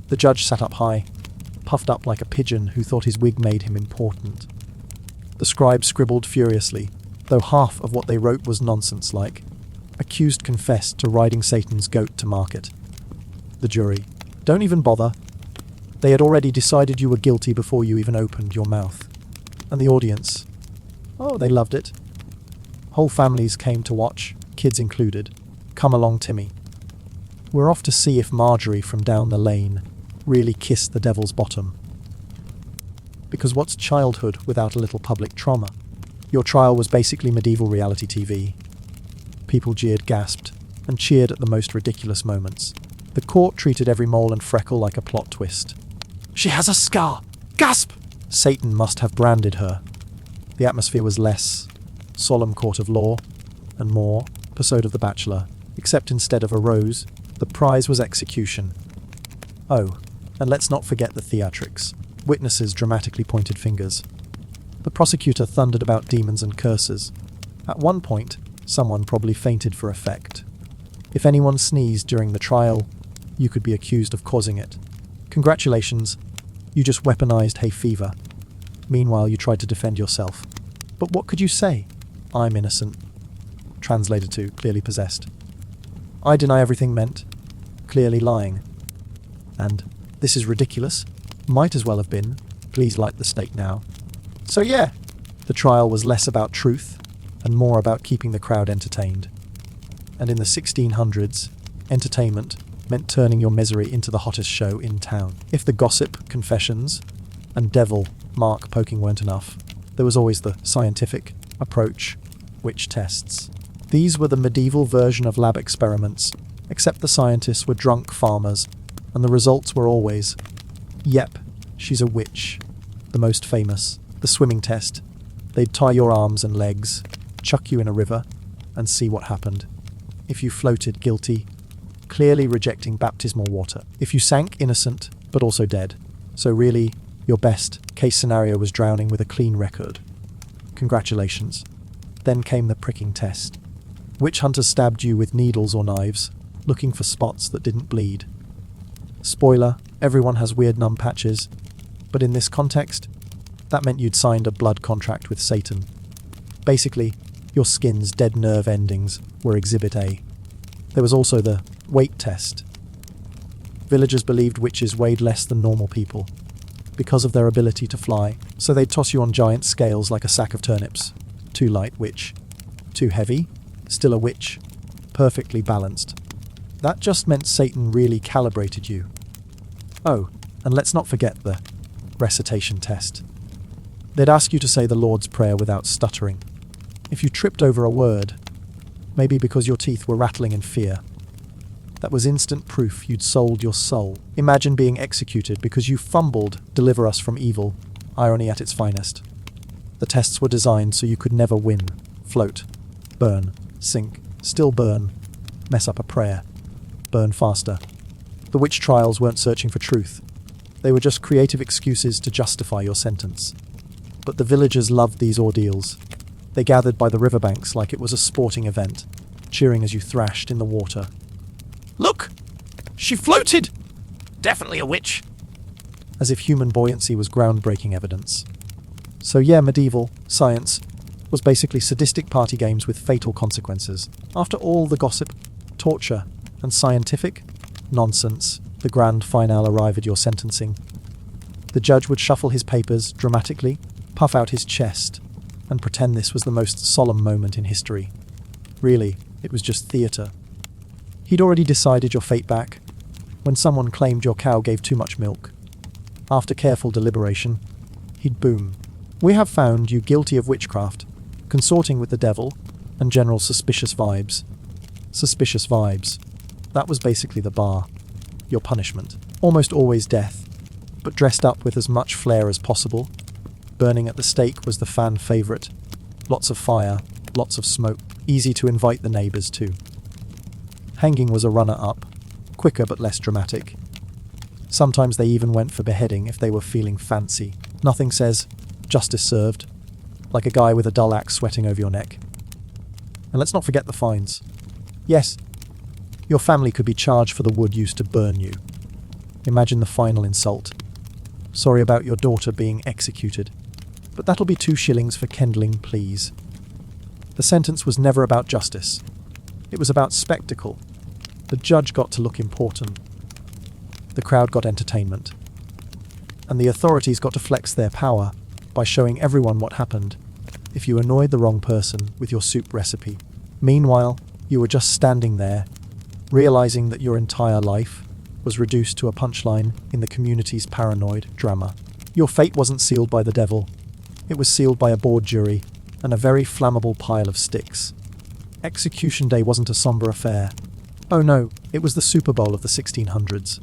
[SPEAKER 1] The judge sat up high, puffed up like a pigeon who thought his wig made him important. The scribe scribbled furiously, though half of what they wrote was nonsense like, accused confessed to riding Satan's goat to market. The jury. Don't even bother. They had already decided you were guilty before you even opened your mouth. And the audience. Oh, they loved it. Whole families came to watch, kids included. Come along, Timmy. We're off to see if Marjorie from down the lane really kissed the devil's bottom. Because what's childhood without a little public trauma? Your trial was basically medieval reality TV. People jeered, gasped, and cheered at the most ridiculous moments. The court treated every mole and freckle like a plot twist. She has a scar! Gasp! Satan must have branded her. The atmosphere was less solemn court of law and more episode of The Bachelor, except instead of a rose, the prize was execution. Oh, and let's not forget the theatrics. Witnesses dramatically pointed fingers. The prosecutor thundered about demons and curses. At one point, someone probably fainted for effect. If anyone sneezed during the trial, you could be accused of causing it. Congratulations, you just weaponized hay fever. Meanwhile, you tried to defend yourself. But what could you say? I'm innocent. Translated to, clearly possessed. I deny everything meant, clearly lying. And, this is ridiculous. Might as well have been. Please light the stake now. So yeah, the trial was less about truth and more about keeping the crowd entertained. And in the 1600s, entertainment meant turning your misery into the hottest show in town. If the gossip, confessions, and devil mark poking weren't enough, there was always the scientific approach, witch tests. These were the medieval version of lab experiments, except the scientists were drunk farmers, and the results were always, yep, she's a witch. The most famous, the swimming test. They'd tie your arms and legs, chuck you in a river, and see what happened. If you floated, guilty, clearly rejecting baptismal water. If you sank, innocent, but also dead. So really, your best case scenario was drowning with a clean record. Congratulations. Then came the pricking test. Witch hunters stabbed you with needles or knives, looking for spots that didn't bleed. Spoiler, everyone has weird numb patches, but in this context, that meant you'd signed a blood contract with Satan. Basically, your skin's dead nerve endings were Exhibit A. There was also the weight test. Villagers believed witches weighed less than normal people because of their ability to fly, so they'd toss you on giant scales like a sack of turnips. Too light, witch. Too heavy, still a witch. Perfectly balanced. That just meant Satan really calibrated you. Oh, and let's not forget the recitation test. They'd ask you to say the Lord's Prayer without stuttering. If you tripped over a word, maybe because your teeth were rattling in fear, that was instant proof you'd sold your soul. Imagine being executed because you fumbled "Deliver us from evil," irony at its finest. The tests were designed so you could never win. Float, burn, sink, still burn, mess up a prayer, burn faster. The witch trials weren't searching for truth. They were just creative excuses to justify your sentence. But the villagers loved these ordeals. They gathered by the riverbanks like it was a sporting event, cheering as you thrashed in the water. Look! She floated! Definitely a witch! As if human buoyancy was groundbreaking evidence. So yeah, medieval science was basically sadistic party games with fatal consequences. After all the gossip, torture, and scientific nonsense, the grand finale arrived at your sentencing. The judge would shuffle his papers dramatically, puff out his chest, and pretend this was the most solemn moment in history. Really, it was just theatre. He'd already decided your fate back when someone claimed your cow gave too much milk. After careful deliberation, he'd boom. We have found you guilty of witchcraft, consorting with the devil, and general suspicious vibes. Suspicious vibes. That was basically the bar. Your punishment. Almost always death, but dressed up with as much flair as possible. Burning at the stake was the fan favourite. Lots of fire, lots of smoke, easy to invite the neighbours to. Hanging was a runner-up, quicker but less dramatic. Sometimes they even went for beheading if they were feeling fancy. Nothing says, justice served, like a guy with a dull axe sweating over your neck. And let's not forget the fines. Yes, your family could be charged for the wood used to burn you. Imagine the final insult. Sorry about your daughter being executed, but that'll be 2 shillings for kindling, please. The sentence was never about justice. It was about spectacle. The judge got to look important. The crowd got entertainment. And the authorities got to flex their power by showing everyone what happened if you annoyed the wrong person with your soup recipe. Meanwhile, you were just standing there, realizing that your entire life was reduced to a punchline in the community's paranoid drama. Your fate wasn't sealed by the devil. It was sealed by a bored jury and a very flammable pile of sticks. Execution Day wasn't a somber affair. Oh no, it was the Super Bowl of the 1600s.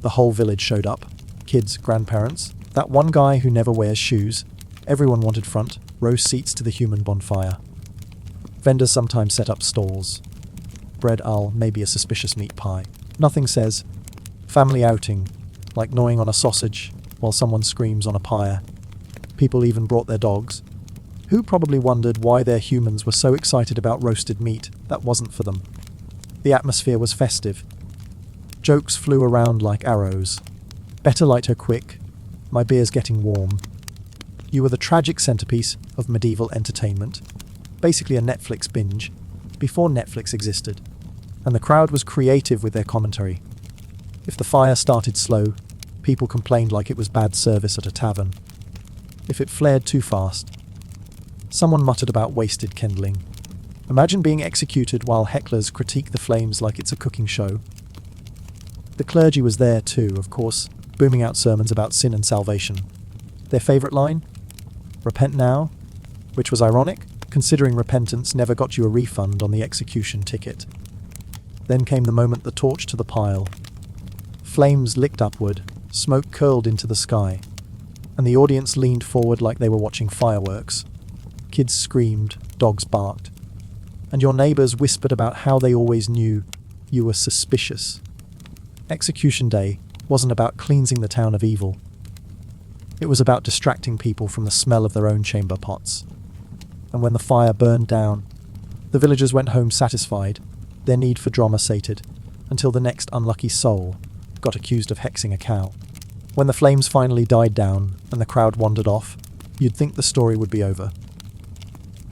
[SPEAKER 1] The whole village showed up. Kids, grandparents, that one guy who never wears shoes. Everyone wanted front row seats to the human bonfire. Vendors sometimes set up stalls. Bread al, maybe a suspicious meat pie. Nothing says family outing like gnawing on a sausage while someone screams on a pyre. People even brought their dogs, who probably wondered why their humans were so excited about roasted meat that wasn't for them. The atmosphere was festive. Jokes flew around like arrows. Better light her quick. My beer's getting warm. You were the tragic centerpiece of medieval entertainment. Basically a Netflix binge, before Netflix existed. And the crowd was creative with their commentary. If the fire started slow, people complained like it was bad service at a tavern. If it flared too fast, someone muttered about wasted kindling. Imagine being executed while hecklers critique the flames like it's a cooking show. The clergy was there too, of course, booming out sermons about sin and salvation. Their favourite line? Repent now? Which was ironic, considering repentance never got you a refund on the execution ticket. Then came the moment the torch to the pile. Flames licked upward, smoke curled into the sky, and the audience leaned forward like they were watching fireworks. Kids screamed, dogs barked, and your neighbours whispered about how they always knew you were suspicious. Execution Day wasn't about cleansing the town of evil. It was about distracting people from the smell of their own chamber pots. And when the fire burned down, the villagers went home satisfied, their need for drama sated, until the next unlucky soul got accused of hexing a cow. When the flames finally died down and the crowd wandered off, you'd think the story would be over.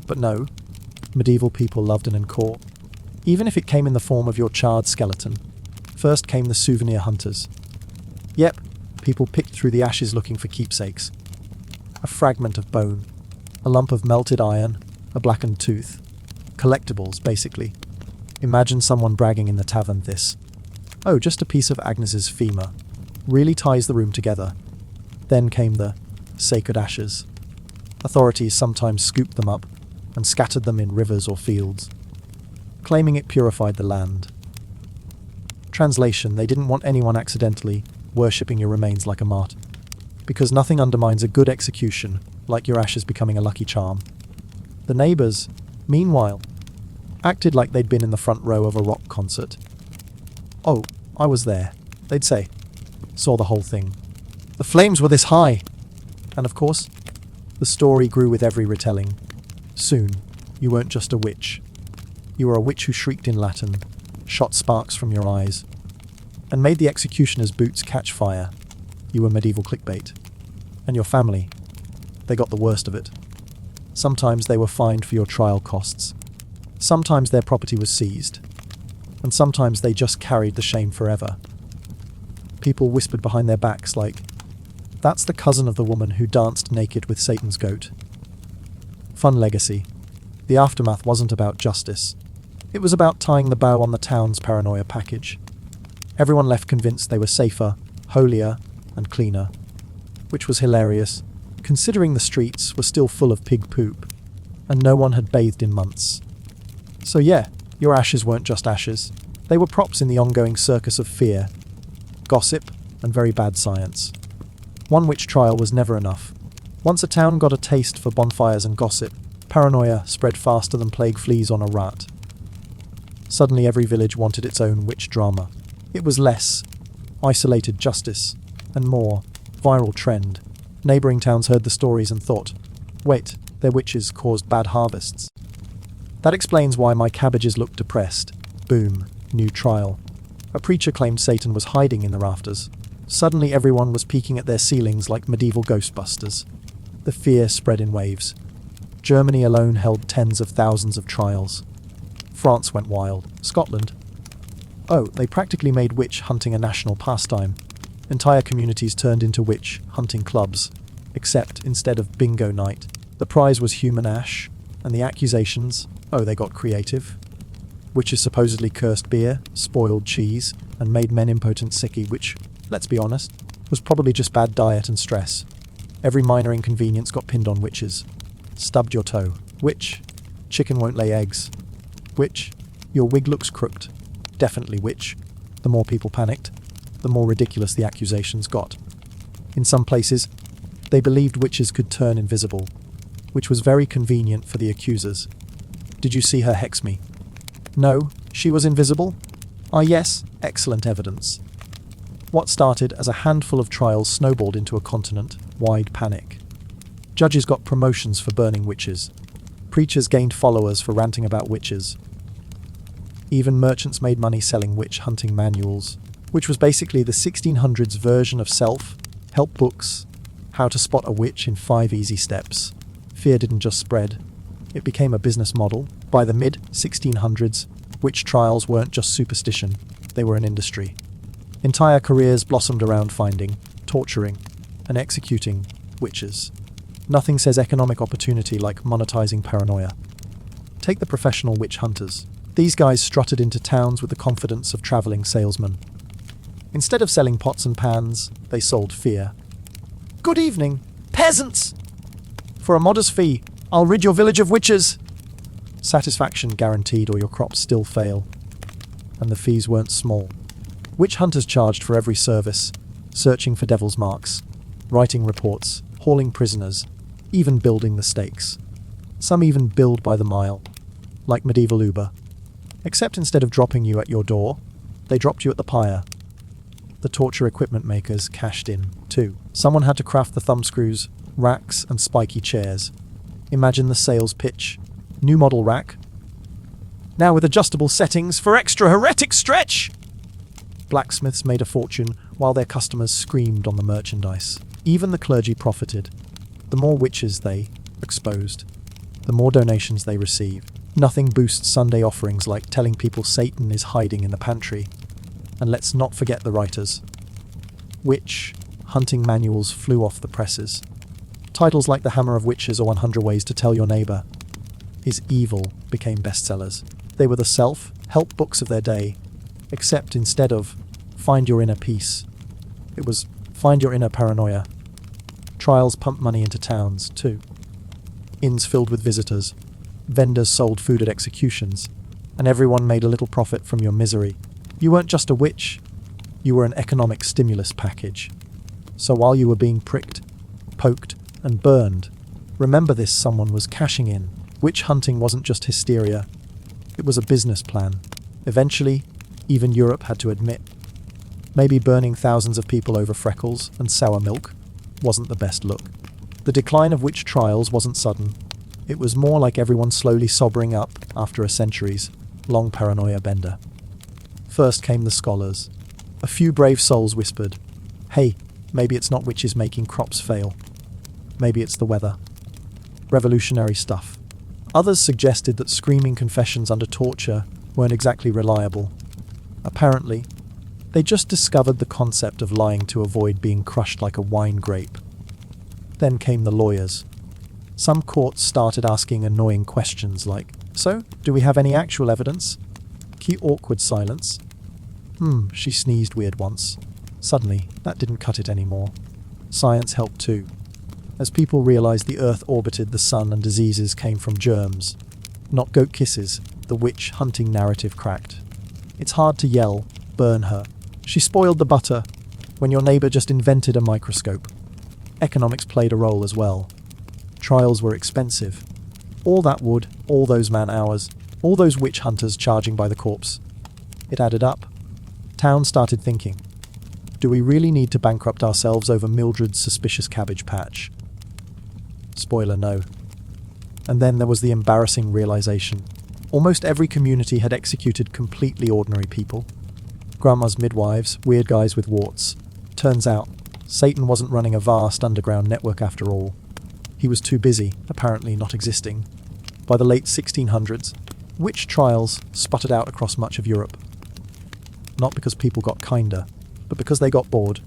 [SPEAKER 1] But no, medieval people loved an encore. Even if it came in the form of your charred skeleton. First came the souvenir hunters. Yep, people picked through the ashes looking for keepsakes. A fragment of bone, a lump of melted iron, a blackened tooth. Collectibles, basically. Imagine someone bragging in the tavern this. Oh, just a piece of Agnes's femur. Really ties the room together. Then came the sacred ashes. Authorities sometimes scooped them up and scattered them in rivers or fields, claiming it purified the land. Translation, they didn't want anyone accidentally worshipping your remains like a martyr, because nothing undermines a good execution like your ashes becoming a lucky charm. The neighbours, meanwhile, acted like they'd been in the front row of a rock concert. Oh, I was there, they'd say. Saw the whole thing. The flames were this high! And of course, the story grew with every retelling. Soon, you weren't just a witch. You were a witch who shrieked in Latin, shot sparks from your eyes, and made the executioner's boots catch fire. You were medieval clickbait. And your family, they got the worst of it. Sometimes they were fined for your trial costs. Sometimes their property was seized. And sometimes they just carried the shame forever. People whispered behind their backs like, "That's the cousin of the woman who danced naked with Satan's goat." Fun legacy. The aftermath wasn't about justice. It was about tying the bow on the town's paranoia package. Everyone left convinced they were safer, holier, and cleaner. Which was hilarious, considering the streets were still full of pig poop, and no one had bathed in months. So yeah, your ashes weren't just ashes. They were props in the ongoing circus of fear, gossip, and very bad science. One witch trial was never enough. Once a town got a taste for bonfires and gossip, paranoia spread faster than plague fleas on a rat. Suddenly every village wanted its own witch drama. It was less isolated justice, and more viral trend. Neighbouring towns heard the stories and thought, wait, their witches caused bad harvests. That explains why my cabbages looked depressed. Boom, new trial. A preacher claimed Satan was hiding in the rafters. Suddenly everyone was peeking at their ceilings like medieval ghostbusters. The fear spread in waves. Germany alone held tens of thousands of trials. France went wild. Scotland. Oh, they practically made witch hunting a national pastime. Entire communities turned into witch hunting clubs, except instead of bingo night, the prize was human ash, and the accusations, oh, they got creative. Witches supposedly cursed beer, spoiled cheese, and made men impotent sicky, which, let's be honest, was probably just bad diet and stress. Every minor inconvenience got pinned on witches. Stubbed your toe. Witch. Chicken won't lay eggs. Witch. Your wig looks crooked. Definitely witch. The more people panicked, the more ridiculous the accusations got. In some places, they believed witches could turn invisible, which was very convenient for the accusers. Did you see her hex me? No, she was invisible? Ah yes, excellent evidence. What started as a handful of trials snowballed into a continent-wide panic. Judges got promotions for burning witches. Preachers gained followers for ranting about witches. Even merchants made money selling witch hunting manuals, which was basically the 1600s version of self-help books, how to spot a witch in 5 easy steps. Fear didn't just spread, it became a business model. By the mid-1600s, witch trials weren't just superstition, they were an industry. Entire careers blossomed around finding, torturing, and executing witches. Nothing says economic opportunity like monetizing paranoia. Take the professional witch hunters. These guys strutted into towns with the confidence of traveling salesmen. Instead of selling pots and pans, they sold fear. Good evening, peasants! For a modest fee, I'll rid your village of witches! Satisfaction guaranteed or your crops still fail. And the fees weren't small. Witch hunters charged for every service, searching for devil's marks, writing reports, hauling prisoners, even building the stakes. Some even billed by the mile, like medieval Uber. Except instead of dropping you at your door, they dropped you at the pyre. The torture equipment makers cashed in, too. Someone had to craft the thumbscrews, racks, and spiky chairs. Imagine the sales pitch. New model rack. Now with adjustable settings for extra heretic stretch! Blacksmiths made a fortune while their customers screamed on the merchandise. Even the clergy profited. The more witches they exposed, the more donations they received. Nothing boosts Sunday offerings like telling people Satan is hiding in the pantry. And let's not forget the writers. Witch hunting manuals flew off the presses. Titles like The Hammer of Witches or 100 Ways to Tell Your Neighbor is Evil became bestsellers. They were the self-help books of their day, except instead of Find Your Inner Peace, it was Find Your Inner Paranoia. Trials pumped money into towns, too. Inns filled with visitors, vendors sold food at executions, and everyone made a little profit from your misery. You weren't just a witch, you were an economic stimulus package. So while you were being pricked, poked, and burned, remember this: someone was cashing in. Witch hunting wasn't just hysteria, it was a business plan. Eventually, even Europe had to admit, maybe burning thousands of people over freckles and sour milk wasn't the best look. The decline of witch trials wasn't sudden. It was more like everyone slowly sobering up after a centuries-long paranoia bender. First came the scholars. A few brave souls whispered, hey, maybe it's not witches making crops fail. Maybe it's the weather. Revolutionary stuff. Others suggested that screaming confessions under torture weren't exactly reliable. Apparently, they just discovered the concept of lying to avoid being crushed like a wine grape. Then came the lawyers. Some courts started asking annoying questions like, so, do we have any actual evidence? Key awkward silence. She sneezed weird once. Suddenly, that didn't cut it anymore. Science helped too. As people realized the Earth orbited the sun and diseases came from germs, not goat kisses, the witch hunting narrative cracked. It's hard to yell, burn her. She spoiled the butter, when your neighbor just invented a microscope. Economics played a role as well. Trials were expensive. All that wood, all those man-hours, all those witch hunters charging by the corpse. It added up. Town started thinking, do we really need to bankrupt ourselves over Mildred's suspicious cabbage patch? Spoiler, no. And then there was the embarrassing realization. Almost every community had executed completely ordinary people. Grandma's midwives, weird guys with warts. Turns out, Satan wasn't running a vast underground network after all. He was too busy, apparently not existing. By the late 1600s, witch trials sputtered out across much of Europe. Not because people got kinder, but because they got bored.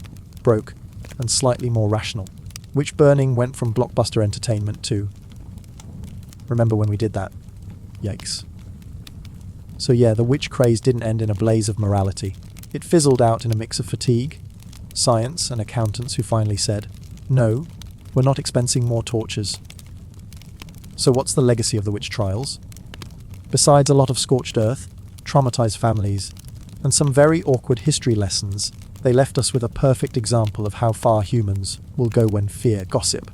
[SPEAKER 1] broke and slightly more rational. Witch burning went from blockbuster entertainment to... Remember when we did that? Yikes. So yeah, the witch craze didn't end in a blaze of morality. It fizzled out in a mix of fatigue, science, and accountants who finally said, no, we're not expensing more tortures. So what's the legacy of the witch trials? Besides a lot of scorched earth, traumatized families, and some very awkward history lessons, they left us with a perfect example of how far humans will go when fear, gossip,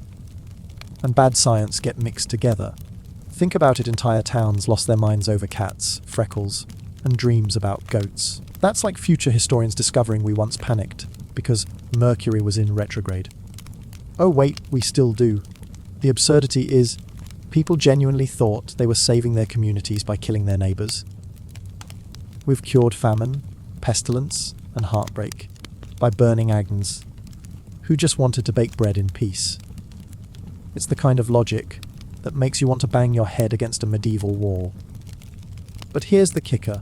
[SPEAKER 1] and bad science get mixed together. Think about it, entire towns lost their minds over cats, freckles, and dreams about goats. That's like future historians discovering we once panicked because Mercury was in retrograde. Oh wait, we still do. The absurdity is, people genuinely thought they were saving their communities by killing their neighbours. We've cured famine, pestilence, and heartbreak by burning Agnes, who just wanted to bake bread in peace. It's the kind of logic that makes you want to bang your head against a medieval wall. But here's the kicker.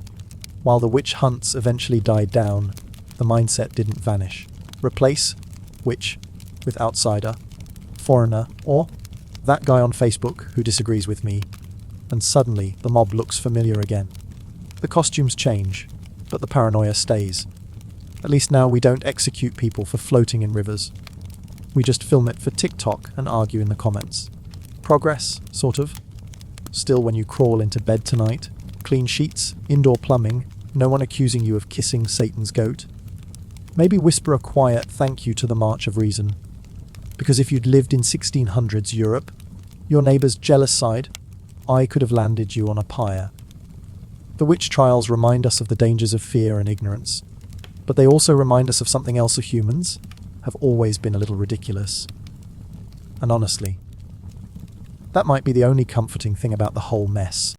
[SPEAKER 1] While the witch hunts eventually died down, the mindset didn't vanish. Replace witch with outsider, foreigner, or that guy on Facebook who disagrees with me, and suddenly the mob looks familiar again. The costumes change, but the paranoia stays. At least now we don't execute people for floating in rivers. We just film it for TikTok and argue in the comments. Progress, sort of. Still, when you crawl into bed tonight, clean sheets, indoor plumbing, no one accusing you of kissing Satan's goat. Maybe whisper a quiet thank you to the March of Reason. Because if you'd lived in 1600s Europe, your neighbour's jealous side, I could have landed you on a pyre. The witch trials remind us of the dangers of fear and ignorance, but they also remind us of something else: humans have always been a little ridiculous. And honestly, that might be the only comforting thing about the whole mess.